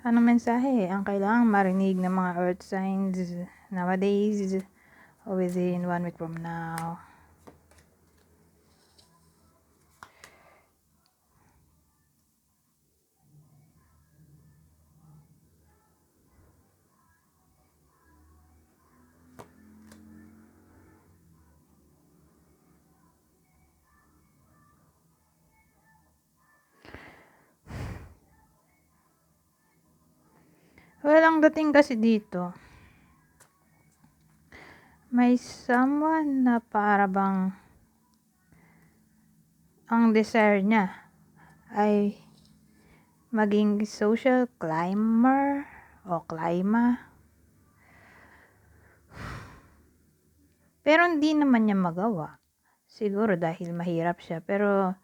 Anong mensahe ang kailangang marinig ng mga earth signs nowadays o within 1 week from now? Well, ang dating kasi dito, may someone na para bang ang desire niya ay maging social climber o climber. Pero hindi naman niya magawa. Siguro dahil mahirap siya. Pero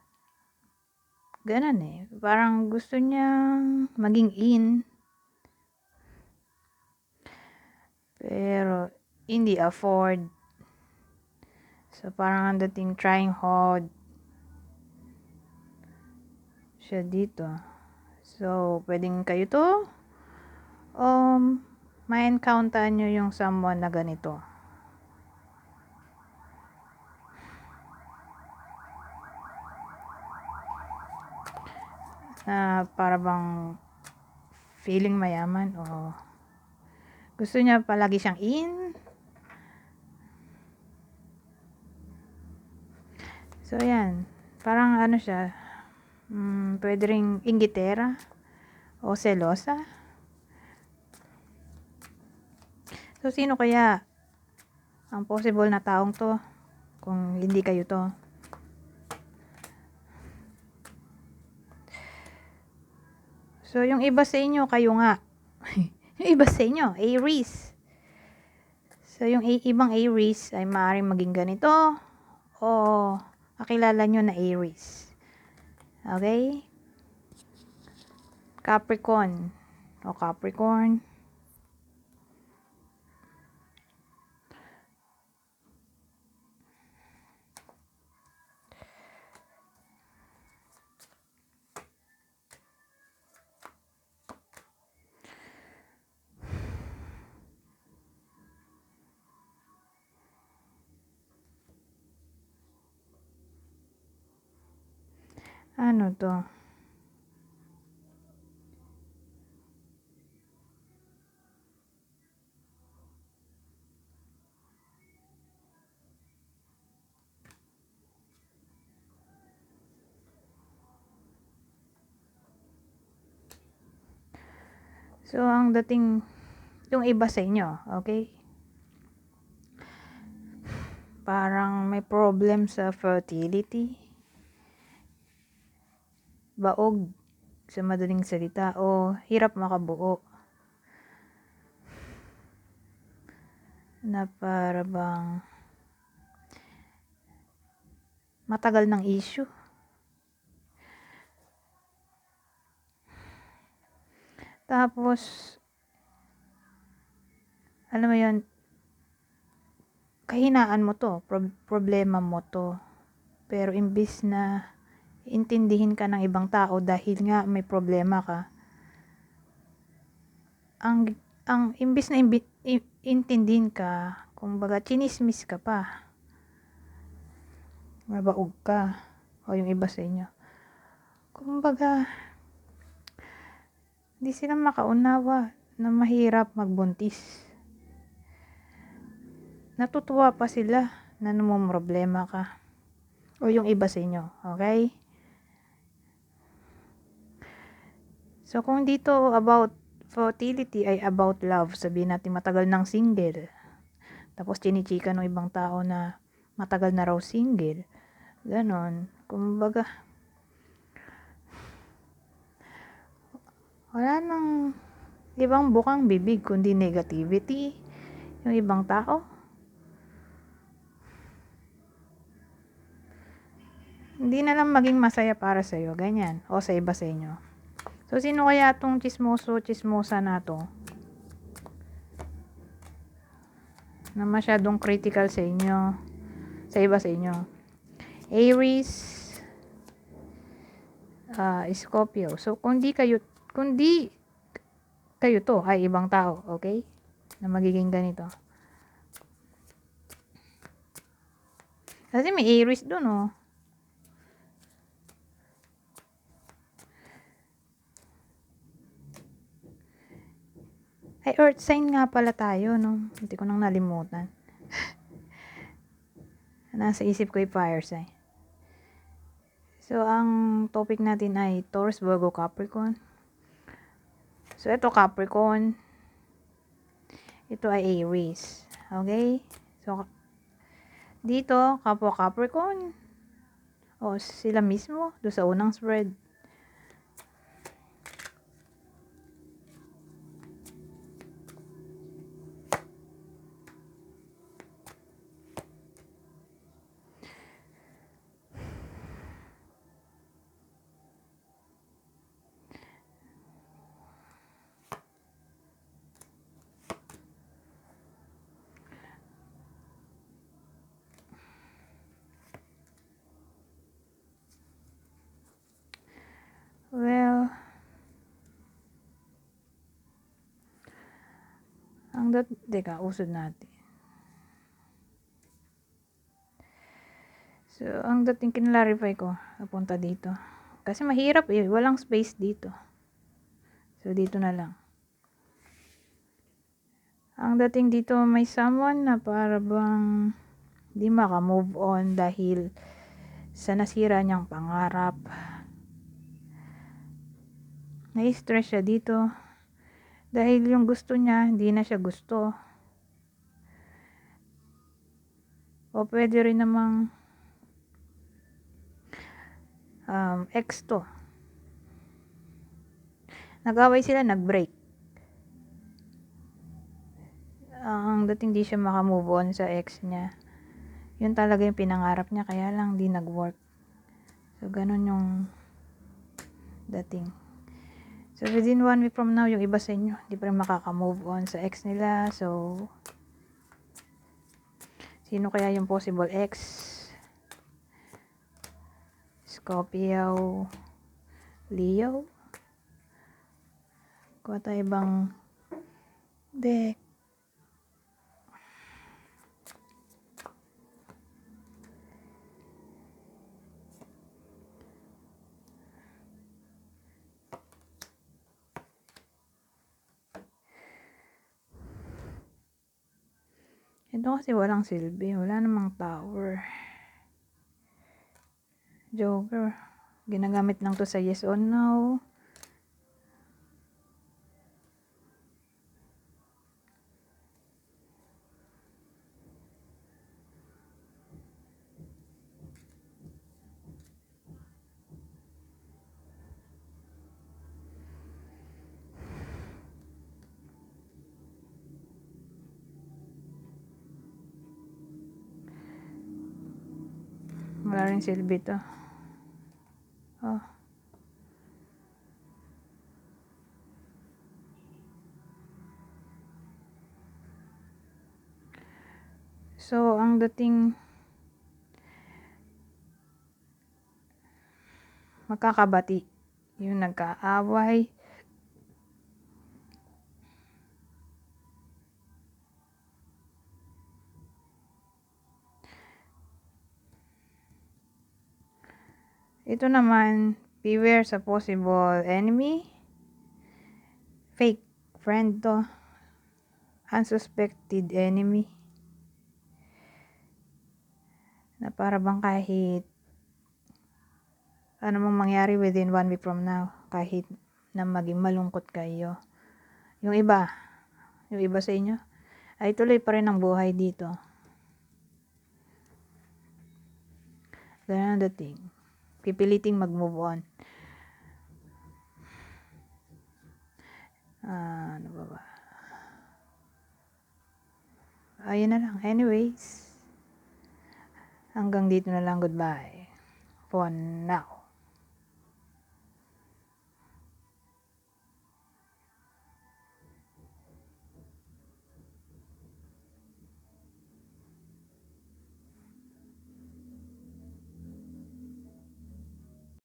ganun eh. Parang gusto niyang maging in. Pero hindi afford. So parang ang dating trying hard siya dito. So pwedeng kayo to ma-encounter nyo yung someone na ganito. Na para bang feeling mayaman o gusto niya palagi siyang in. So yan, parang ano siya, pwede ring inggitera o selosa. So sino kaya ang possible na taong to kung hindi kayo to? So yung iba sa inyo, kayo nga. Yung iba sa inyo, Aries. So yung ibang Aries ay maaaring maging ganito o kakilala nyo na Aries. Okay? Capricorn o Capricorn. Ano to? So ang dating yung iba sa inyo, okay? Parang may problem sa fertility. Baog sa madaling salita o hirap makabuo. Na para bang matagal ng issue. Tapos, alam mo yun, kahinaan mo to, problema mo to. Pero imbis na intindihin ka ng ibang tao dahil nga may problema ka, ang imbis na intindihin ka, kumbaga chinismis ka pa. Mabaog ka. O yung iba sa inyo. Kumbaga, di sila makaunawa na mahirap magbuntis. Natutuwa pa sila na namumroblema ka. O yung iba sa inyo. Okay? So, kung dito about fertility ay about love, sabihin natin matagal ng single. Tapos, chinichika ng ibang tao na matagal na raw single. Ganon. Kumbaga, wala nang ibang bukang bibig kundi negativity. Yung ibang tao. Hindi na lang maging masaya para sa'yo. Ganyan. O sa iba sa inyo. So, sino kaya itong chismosa na to? Na masyadong critical sa inyo. Sa iba sa inyo. Aries. Scorpio. So, kung di kayo to ay ibang tao, okay? Na magiging ganito. Kasi may Aries dun, oh. Ay, Earth sign nga pala tayo, no? Hindi ko nang nalimutan. Nasa isip ko yung fire sign. So, ang topic natin ay Taurus, Virgo, Capricorn. So, ito Capricorn. Ito ay Aries. Okay? So, dito, kapwa Capricorn. O, sila mismo, doon sa unang spread. Well, teka, usod natin. So, ang dating kinlarify ko, napunta dito. Kasi mahirap eh, walang space dito. So, dito na lang. Ang dating dito may someone na para bang di maka-move on dahil sa nasira niyang pangarap. Na-stress siya dito. Dahil yung gusto niya, hindi na siya gusto. O pwede rin namang ex to. Nag-away sila, nag-break. Ang dating di siya maka-move on sa ex niya. Yun talaga yung pinangarap niya, kaya lang di nag-work. So, ganun yung dating. So, within 1 week from now, yung iba sa inyo, di pa rin makaka-move on sa ex nila. So, sino kaya yung possible ex? Scorpio, Leo? Kuha tayo ibang deck. Ito kasi walang silbi. Wala namang tower. Joker. Ginagamit lang to sa yes or no. Wala rin silbi to. Oh. So, ang dating magkakabati. Yung nagkaaway. Ito naman, beware sa possible enemy. Fake friend to. Unsuspected enemy. Na para bang kahit ano mang mangyari within 1 week from now, kahit na maging malungkot kayo. Yung iba sa inyo, ay tuloy pa rin ang buhay dito. Ganun ang dating. Pipiliting mag-move on. Ano ba? Ayun na lang. Anyways, hanggang dito na lang. Goodbye. For now.